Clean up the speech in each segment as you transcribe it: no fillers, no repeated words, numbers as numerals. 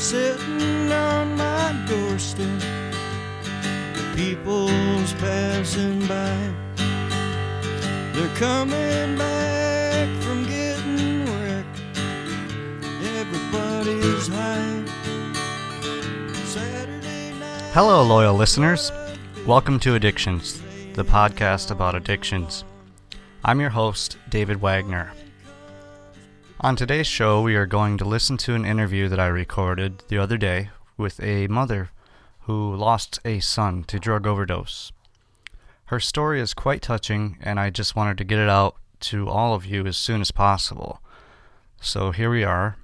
sitting on my doorstep, the people's passing by. They're coming back from getting wrecked. Everybody's high. Saturday night. Hello, loyal listeners. Welcome to Addictions, the podcast about addictions. I'm your host, David Wagner. On today's show, we are going to listen to an interview that I recorded the other day with a mother who lost a son to drug overdose. Her story is quite touching, and I just wanted to get it out to all of you as soon as possible. So here we are.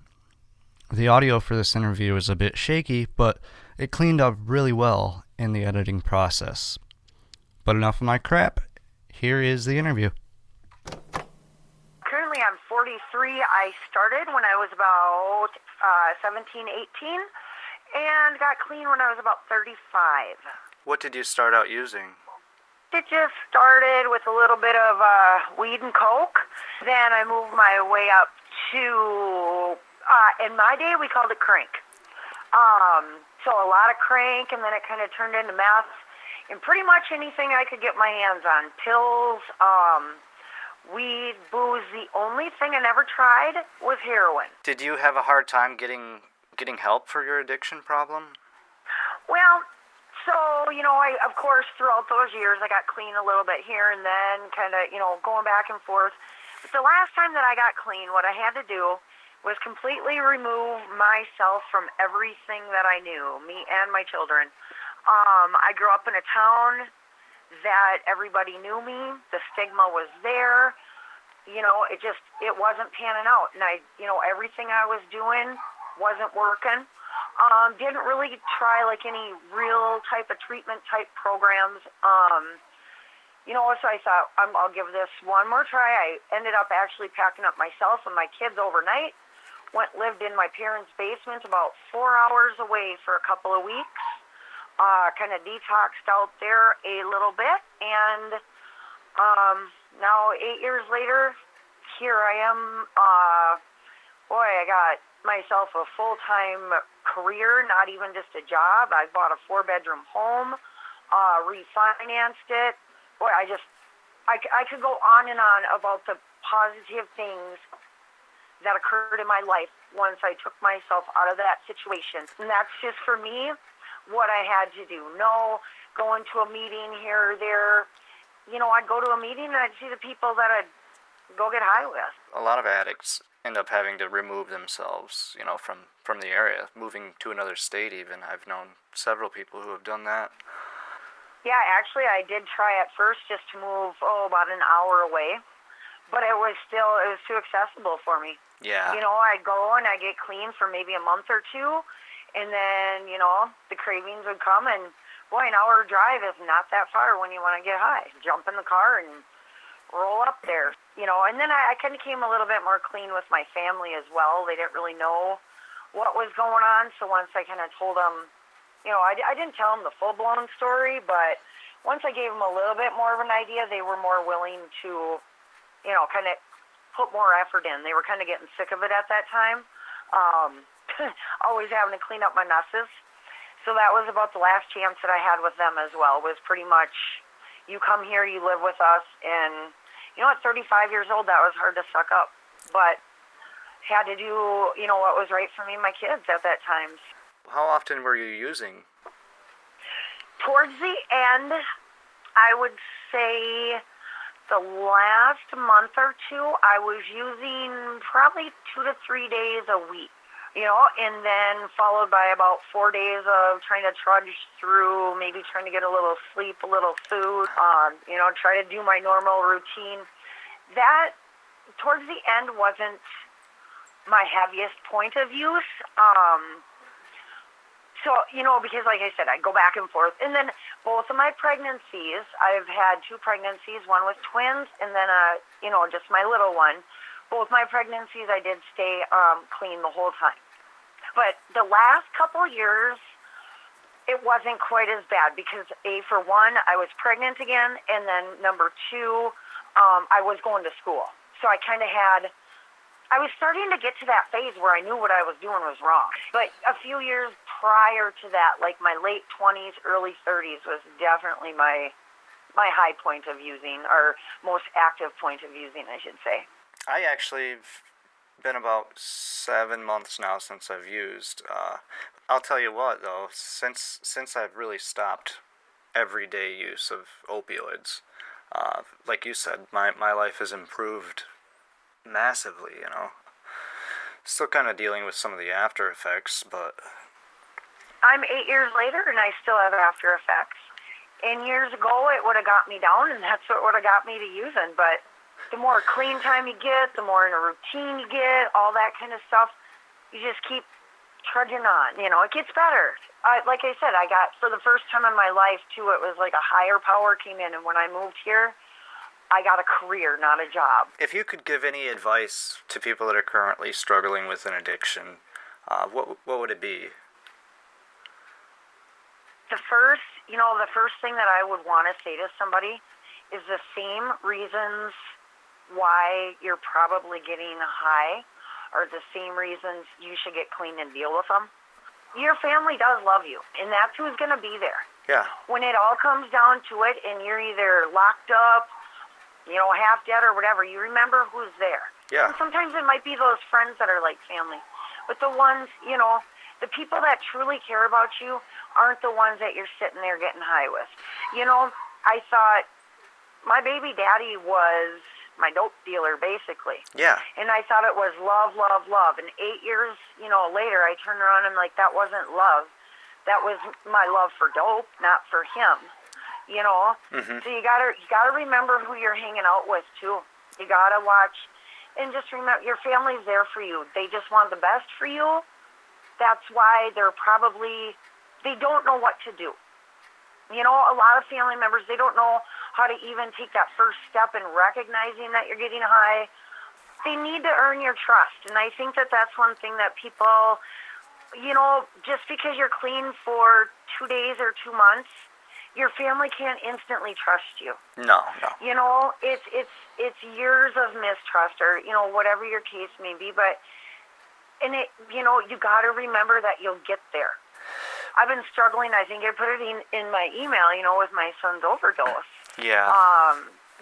The audio for this interview is a bit shaky, but it cleaned up really well in the editing process. But enough of my crap. Here is the interview. Currently I'm 43. I started when I was about 17, 18, and got clean when I was about 35. What did you start out using? It just started with a little bit of weed and coke. Then I moved my way up to, in my day we called it crank. So a lot of crank, and then it kind of turned into meth, and pretty much anything I could get my hands on. Pills, weed, booze. The only thing I never tried was heroin. Did you have a hard time getting help for your addiction problem? Well, so, I, of course, throughout those years, I got clean a little bit here and then, kind of, going back and forth. But the last time that I got clean, what I had to do was completely remove myself from everything that I knew, me and my children. I grew up in a town that everybody knew me. The stigma was there. It wasn't panning out. And everything I was doing wasn't working. Didn't really try any real type of treatment type programs. So I thought, I'll give this one more try. I ended up actually packing up myself and my kids overnight. Lived in my parents' basement about 4 hours away for a couple of weeks. Kind of detoxed out there a little bit. And now 8 years later, here I am. I got myself a full-time career, not even just a job. I bought a 4-bedroom home, refinanced it. I could go on and on about the positive things that occurred in my life once I took myself out of that situation. And that's just, for me, what I had to do. No going to a meeting here or there. I'd go to a meeting and I'd see the people that I'd go get high with. A lot of addicts end up having to remove themselves, from the area, moving to another state even. I've known several people who have done that. Yeah, actually, I did try at first just to move, about an hour away. But it was too accessible for me. Yeah. I'd go and I'd get clean for maybe a month or two, and then, the cravings would come, and boy, an hour drive is not that far when you want to get high. Jump in the car and roll up there, and then I kind of came a little bit more clean with my family as well. They didn't really know what was going on, so once I kind of told them, I didn't tell them the full-blown story, but once I gave them a little bit more of an idea, they were more willing to kind of put more effort in. They were kind of getting sick of it at that time. Always having to clean up my messes. So that was about the last chance that I had with them as well, was pretty much, you come here, you live with us, and, at 35 years old, that was hard to suck up. But had to do, what was right for me and my kids at that time. How often were you using? Towards the end, I would say the last month or two, I was using probably 2 to 3 days a week, and then followed by about 4 days of trying to trudge through, maybe trying to get a little sleep, a little food, try to do my normal routine. That, towards the end, wasn't my heaviest point of use. So, because like I said, I go back and forth. And then both of my pregnancies, I've had 2 pregnancies, one with twins, and then, just my little one. Both my pregnancies, I did stay clean the whole time. But the last couple years, it wasn't quite as bad because, for one, I was pregnant again, and then number 2, I was going to school. So I kind of had I was starting to get to that phase where I knew what I was doing was wrong. But a few years prior to that, like my late 20s, early 30s, was definitely my high point of using, or most active point of using, I should say. I actually been about 7 months now since I've used. I'll tell you what though, since I've really stopped everyday use of opioids, like you said, my life has improved massively. Still kind of dealing with some of the after effects, but I'm 8 years later, and I still have after effects. And years ago, it would have got me down, and that's what would have got me to using. But the more clean time you get, the more in a routine you get, all that kind of stuff, you just keep trudging on. It gets better. Like I said, I got, for the first time in my life, too, it was like a higher power came in, and when I moved here, I got a career, not a job. if you could give any advice to people that are currently struggling with an addiction, what would it be? The first thing that I would want to say to somebody is the same reasons why you're probably getting high are the same reasons you should get clean and deal with them. Your family does love you, and that's who's going to be there. Yeah. When it all comes down to it and you're either locked up, half dead or whatever, you remember who's there. Yeah. And sometimes it might be those friends that are like family. But the ones, the people that truly care about you aren't the ones that you're sitting there getting high with. I thought my baby daddy was my dope dealer, basically. Yeah. And I thought it was love, love, love. And 8 years, later, I turned around and I'm like, that wasn't love. That was my love for dope, not for him. Mm-hmm. So you gotta remember who you're hanging out with too. You gotta watch, and just remember your family's there for you. They just want the best for you. That's why they don't know what to do. A lot of family members, they don't know how to even take that first step in recognizing that you're getting high. They need to earn your trust, and I think that that's one thing that people, just because you're clean for 2 days or 2 months, your family can't instantly trust you. No. It's years of mistrust, or whatever your case may be. But you got to remember that you'll get there. I've been struggling. I think I put it in my email. With my son's overdose. Yeah.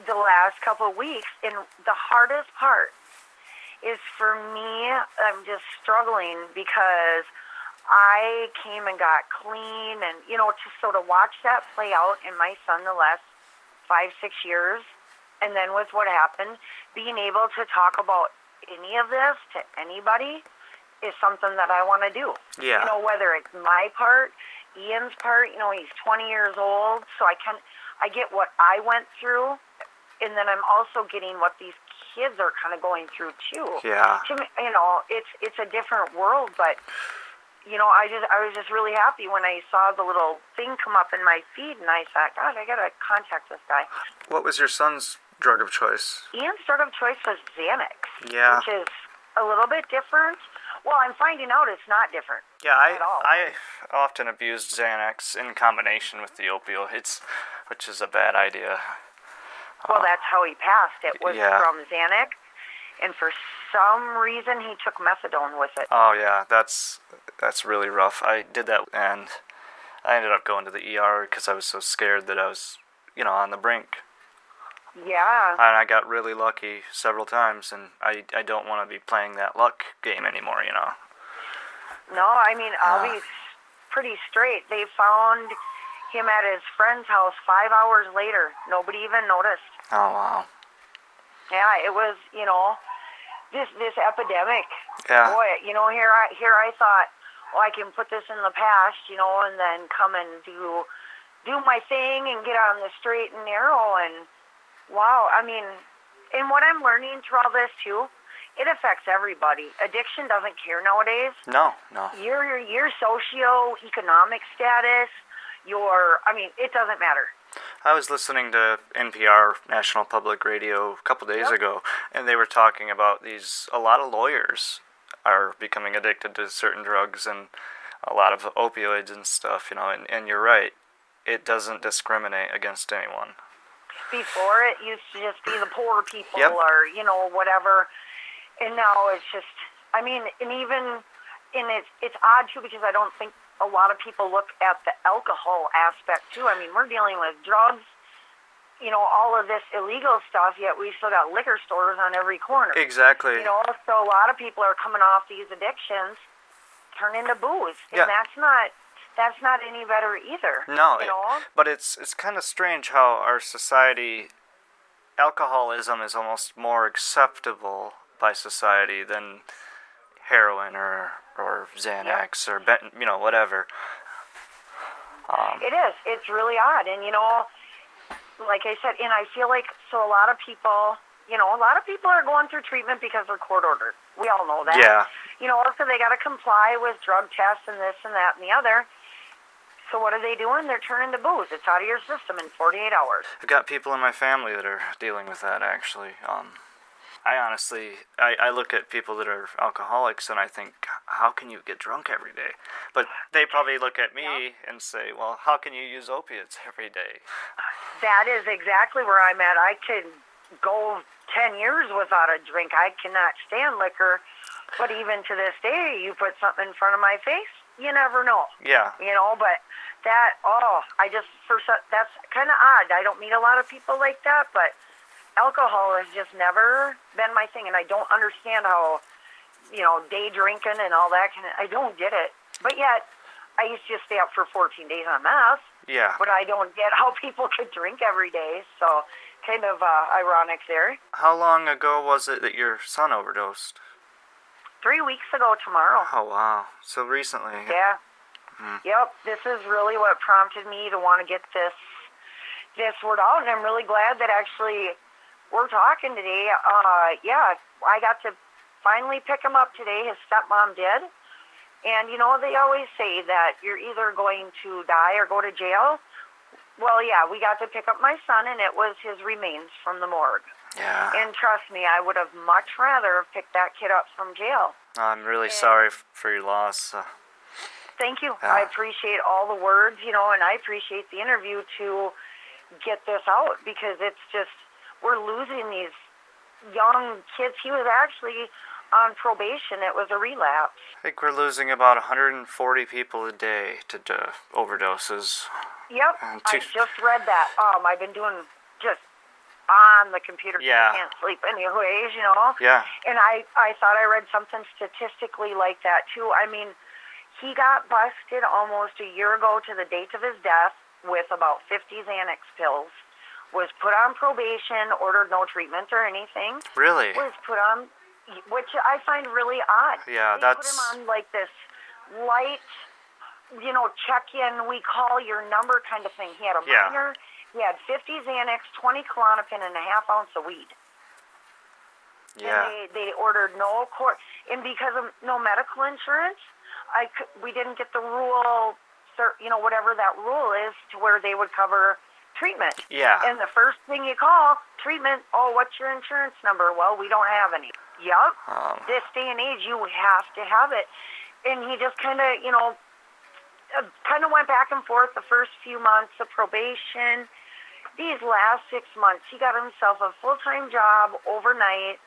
The last couple of weeks, and the hardest part is for me. I'm just struggling because I came and got clean, and to sort of watch that play out in my son the last 5-6 years, and then with what happened, being able to talk about any of this to anybody is something that I want to do. Yeah. Whether it's my part, Ian's part. He's 20 years old, so I get what I went through, and then I'm also getting what these kids are kind of going through too. Yeah. To me, it's a different world, but. I was just really happy when I saw the little thing come up in my feed, and I thought, God, I gotta contact this guy. What was your son's drug of choice? Ian's drug of choice was Xanax, Yeah. which is a little bit different. Well, I'm finding out it's not different. Yeah, at all. I often abused Xanax in combination with the opioids, which is a bad idea. Well, that's how he passed. It was Yeah. from Xanax, and for some reason he took methadone with it. Oh yeah, that's really rough. I did that, and I ended up going to the ER because I was so scared that I was, on the brink. Yeah. And I got really lucky several times, and I don't want to be playing that luck game anymore, No, I mean, I'll be pretty straight. They found him at his friend's house 5 hours later. Nobody even noticed. Oh wow. Yeah, it was, this epidemic. Yeah. Boy, here I thought, well, I can put this in the past, and then come and do my thing and get on the straight and narrow. And wow, I mean, and what I'm learning through all this too, it affects everybody. Addiction doesn't care nowadays. No. Your socio-economic status, it doesn't matter. I was listening to NPR, National Public Radio, a couple days ago, and they were talking about a lot of lawyers are becoming addicted to certain drugs and a lot of opioids and stuff, and you're right, it doesn't discriminate against anyone. Before, it used to just be the poor people Yep. or, whatever. And now it's just, I mean, and even, and it's odd too because I don't think a lot of people look at the alcohol aspect too. I mean, we're dealing with drugs, all of this illegal stuff, yet we still got liquor stores on every corner. Exactly. So a lot of people are coming off these addictions, turn into booze, and Yeah. that's not any better either. No, You know? but it's kind of strange how our society, alcoholism is almost more acceptable by society than heroin or Xanax or whatever. It is. It's really odd. And, like I said, and I feel like, so a lot of people are going through treatment because they're court ordered. We all know that. Yeah. So they got to comply with drug tests and this and that and the other. So what are they doing? They're turning to booze. It's out of your system in 48 hours. I've got people in my family that are dealing with that, actually. I honestly, I look at people that are alcoholics and I think, how can you get drunk every day? But they probably look at me and say, well, how can you use opiates every day? That is exactly where I'm at. I could go 10 years without a drink. I cannot stand liquor. But even to this day, you put something in front of my face, you never know. Yeah. But that's kind of odd. I don't meet a lot of people like that, but alcohol has just never been my thing, and I don't understand how, day drinking and all that I don't get it. But yet, I used to just stay up for 14 days on meth. Yeah. But I don't get how people could drink every day, so kind of ironic there. How long ago was it that your son overdosed? 3 weeks ago tomorrow. Oh, wow. So recently. Yeah. Yep. This is really what prompted me to want to get this word out, and I'm really glad that actually we're talking today. I got to finally pick him up today. His stepmom did. And, they always say that you're either going to die or go to jail. Well, yeah, we got to pick up my son, and it was his remains from the morgue. Yeah. And trust me, I would have much rather have picked that kid up from jail. I'm really sorry for your loss. Thank you. Yeah. I appreciate all the words, and I appreciate the interview to get this out because it's just, we're losing these young kids. He was actually on probation. It was a relapse. I think we're losing about 140 people a day to overdoses. Yep, And I just read that. I've been doing just on the computer. Yeah. I can't sleep anyways, Yeah. And I thought I read something statistically like that too. I mean, he got busted almost a year ago to the date of his death with about 50 Xanax pills, was put on probation, ordered no treatment or anything. Really? Was put on, which I find really odd. Yeah, they put him on like this light, check-in, we call your number kind of thing. He had a minor. He had 50 Xanax, 20 Klonopin, and a half ounce of weed. Yeah. And they ordered no court, and because of no medical insurance, we didn't get the rule, whatever that rule is, to where they would cover treatment. Yeah. And the first thing you call, treatment, what's your insurance number? Well, we don't have any. Yep. This day and age, you have to have it. And he just kind of, went back and forth the first few months of probation. These last 6 months, he got himself a full-time job overnight,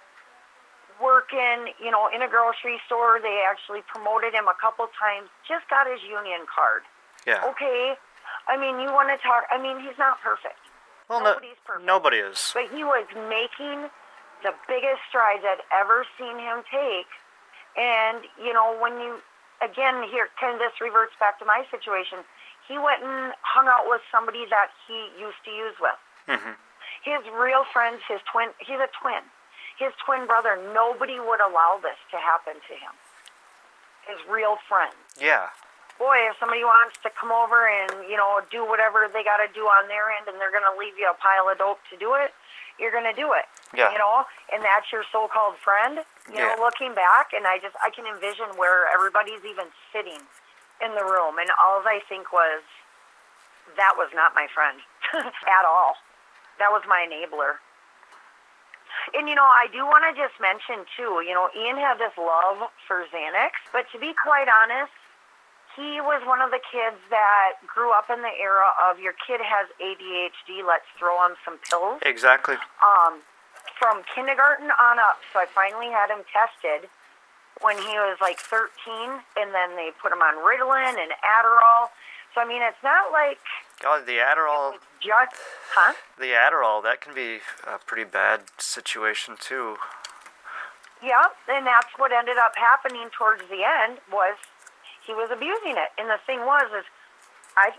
working, in a grocery store. They actually promoted him a couple times, just got his union card. Yeah. Okay. I mean, you want to talk, he's not perfect. Well, Nobody's perfect. Nobody is. But he was making the biggest strides I'd ever seen him take. And, when you, again, here, kind of this reverts back to my situation. He went and hung out with somebody that he used to use with. Mm-hmm. His real friends, he's a twin. His twin brother, nobody would allow this to happen to him. His real friend. Yeah. Boy, if somebody wants to come over and, do whatever they got to do on their end and they're going to leave you a pile of dope to do it, you're going to do it. Yeah. And that's your so-called friend, looking back. And I can envision where everybody's even sitting in the room. And all I think was, that was not my friend at all. That was my enabler. And, I do want to just mention, too, Ian had this love for Xanax. But to be quite honest, he was one of the kids that grew up in the era of your kid has ADHD, let's throw him some pills. Exactly. from kindergarten on up. So I finally had him tested when he was like 13, and then they put him on Ritalin and Adderall. So I mean, it's not like God, the Adderall, just, huh? the Adderall, that can be a pretty bad situation too. Yeah, and that's what ended up happening towards the end was he was abusing it. And the thing was is, I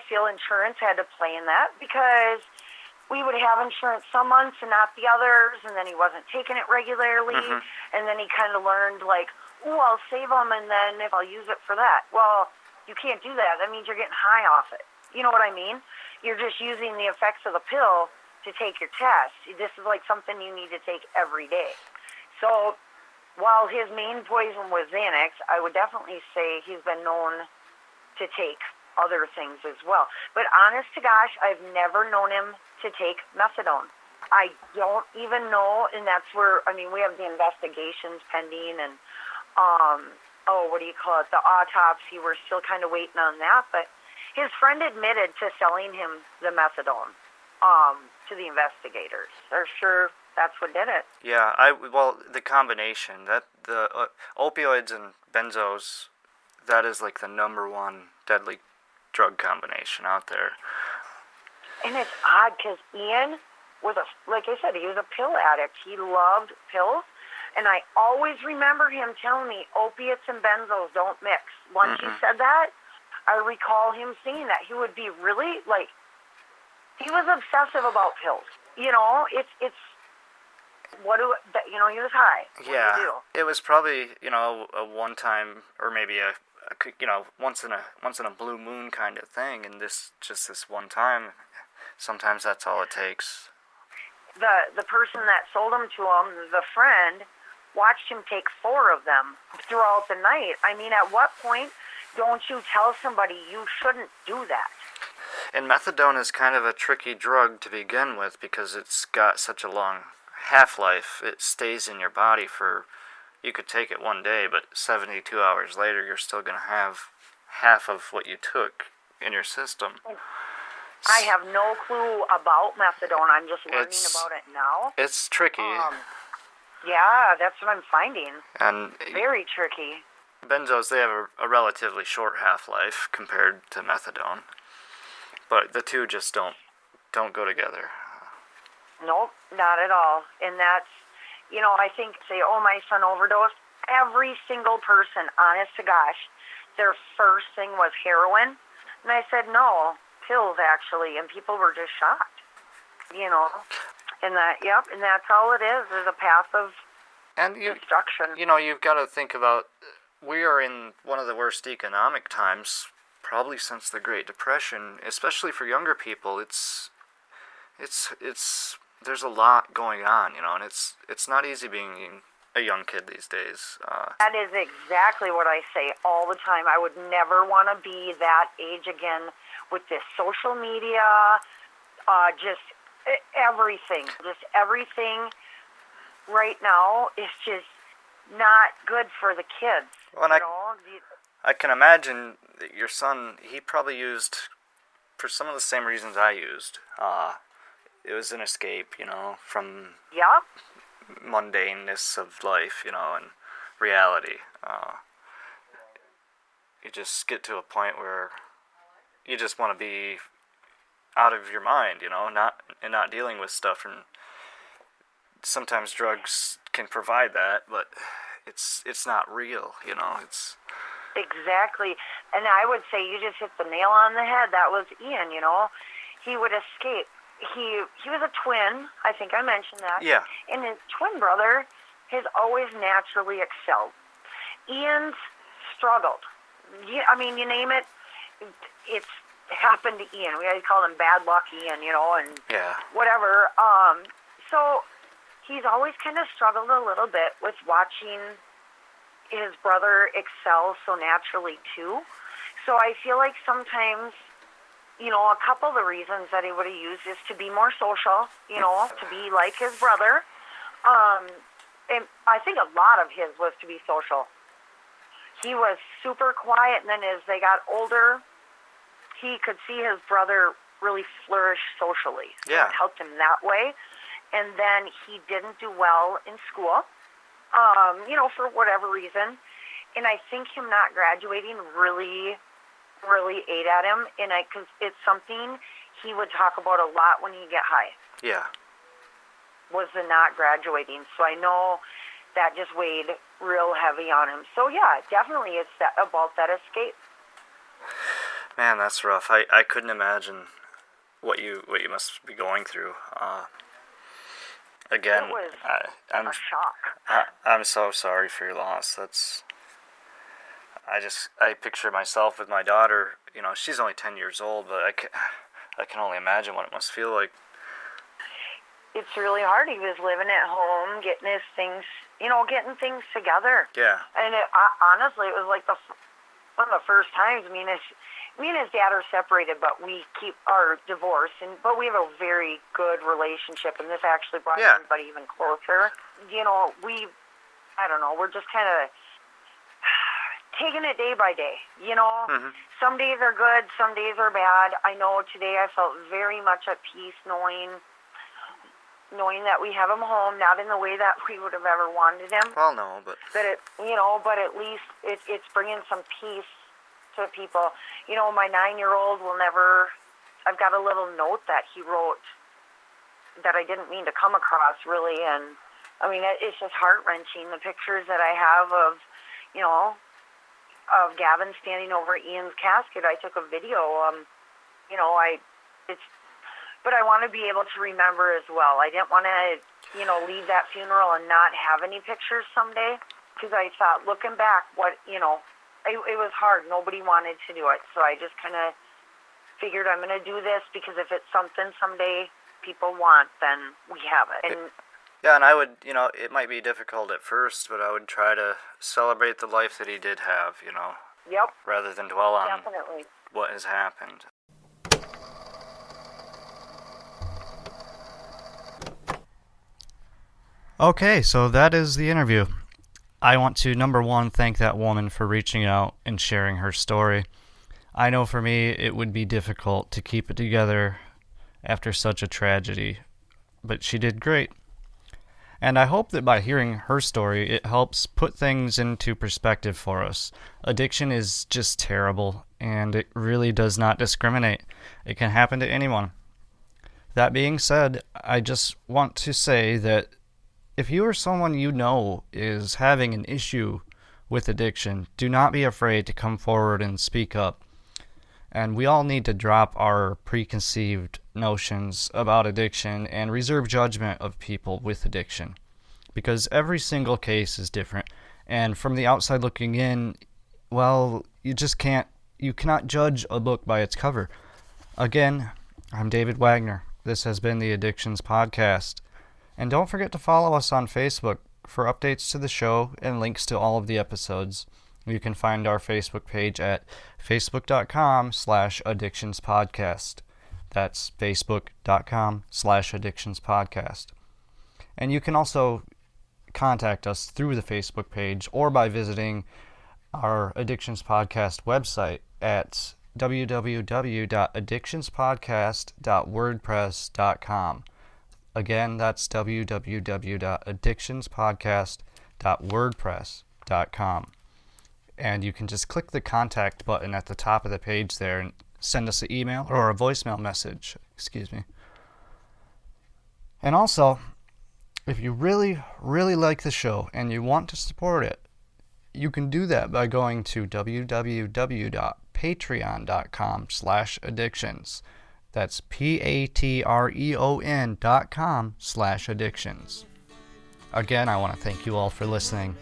feel insurance had to play in that because we would have insurance some months and not the others, and then he wasn't taking it regularly, and then he kind of learned like, oh, I'll save them, and then if I'll use it for that. Well, you can't do that. That means you're getting high off it. You know what I mean? You're just using the effects of the pill to take your test. This is like something you need to take every day. So while his main poison was Xanax, I would definitely say he's been known to take other things as well. But honest to gosh, I've never known him to take methadone. I don't even know, and that's where, I mean, we have the investigations pending and, the autopsy. We're still kind of waiting on that, but his friend admitted to selling him the methadone to the investigators. They're sure that's what did it. Yeah, the combination, that the opioids and benzos, that is like the number one deadly drug combination out there. And it's odd because Ian was like I said, he was a pill addict. He loved pills. And I always remember him telling me opiates and benzos don't mix. Once he said that, I recall him saying that. He would be really, like, he was obsessive about pills. You know, it's he was high. What Yeah, do you do? it was probably, a one time, or maybe a once in a blue moon kind of thing, and this one time, sometimes that's all it takes. The person that sold them to him, the friend, watched him take 4 of them throughout the night. I mean, at what point don't you tell somebody you shouldn't do that? And methadone is kind of a tricky drug to begin with because it's got such a long half-life. It stays in your body for, you could take it one day, but 72 hours later you're still going to have half of what you took in your system. I have no clue about methadone. I'm just learning about it now. It's tricky. Yeah, that's what I'm finding. And very tricky. Benzos, they have a relatively short half-life compared to methadone. But the two just don't go together. Nope, not at all. And that's, I think, say, oh, my son overdosed. Every single person, honest to gosh, their first thing was heroin. And I said, no, pills, actually. And people were just shocked, And and that's all it is a path of destruction. You've got to think about, we are in one of the worst economic times, probably since the Great Depression, especially for younger people. It's there's a lot going on, and it's not easy being a young kid these days. That is exactly what I say all the time. I would never want to be that age again with this social media, just everything right now is just not good for the kids. Well, I can imagine that your son, he probably used, for some of the same reasons I used. It was an escape, from mundaneness of life, and reality. You just get to a point where you just want to be out of your mind, not dealing with stuff. And sometimes drugs can provide that, but it's not real, It's exactly. And I would say you just hit the nail on the head. That was Ian. He would escape. He was a twin. I think I mentioned that. Yeah. And his twin brother has always naturally excelled. Ian's struggled. You name it, it's happened to Ian. We always call him Bad Luck Ian, and whatever. So he's always kind of struggled a little bit with watching his brother excel so naturally too. So I feel like sometimes, a couple of the reasons that he would have used is to be more social, to be like his brother. And I think a lot of his was to be social. He was super quiet, and then as they got older, he could see his brother really flourish socially. So Yeah. it helped him that way. and then he didn't do well in school, for whatever reason. And I think him not graduating really, really ate at him, because it's something he would talk about a lot when he'd get high. Yeah. Was the not graduating. So I know that just weighed real heavy on him. So yeah, definitely it's about that escape. Man, that's rough. I couldn't imagine what you must be going through. Again, It was I'm a shock. I'm so sorry for your loss. I picture myself with my daughter. She's only 10 years old, but I can only imagine what it must feel like. It's really hard. He was living at home, getting his things, getting things together. Yeah. And honestly, it was like one of the first times. Me and his dad are separated, but we keep our divorce, but we have a very good relationship, and this actually brought everybody even closer. I don't know, we're just kind of taking it day by day, Mm-hmm. Some days are good, some days are bad. I know today I felt very much at peace knowing that we have him home, not in the way that we would have ever wanted him. Well, no, but but at least it's bringing some peace to people. My 9-year-old will never. I've got a little note that he wrote that I didn't mean to come across really, and I mean it's just heart wrenching. The pictures that I have of Gavin standing over Ian's casket. I took a video. But I want to be able to remember as well. I didn't want to, leave that funeral and not have any pictures someday, because I thought, looking back, it was hard. Nobody wanted to do it. So I just kind of figured I'm going to do this, because if it's something someday people want, then we have it. And yeah, and I would, it might be difficult at first, but I would try to celebrate the life that he did have, Yep. rather than dwell on Definitely. what has happened. Okay, so that is the interview. I want to, number one, thank that woman for reaching out and sharing her story. I know for me it would be difficult to keep it together after such a tragedy, but she did great. And I hope that by hearing her story, it helps put things into perspective for us. Addiction is just terrible, and it really does not discriminate. It can happen to anyone. That being said, I just want to say that if you or someone you know is having an issue with addiction, do not be afraid to come forward and speak up. And we all need to drop our preconceived notions about addiction and reserve judgment of people with addiction, because every single case is different. And from the outside looking in, well, you cannot judge a book by its cover. Again, I'm David Wagner. This has been the Addictions Podcast. And don't forget to follow us on Facebook for updates to the show and links to all of the episodes. You can find our Facebook page at facebook.com/addictionspodcast. That's facebook.com/addictionspodcast. And you can also contact us through the Facebook page or by visiting our Addictions Podcast website at www.addictionspodcast.wordpress.com. Again, that's www.addictionspodcast.wordpress.com. And you can just click the contact button at the top of the page there and send us an email or a voicemail message. And also, if you really, really like the show and you want to support it, you can do that by going to www.patreon.com/addictions. That's patreon.com/addictions. Again, I want to thank you all for listening,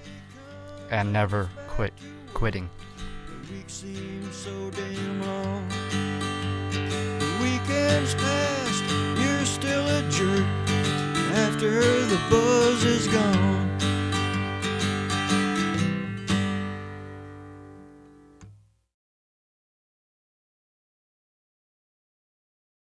and never quit quitting. The weeks seem so damn long. The weekend's past, you're still a jerk after the buzz is gone.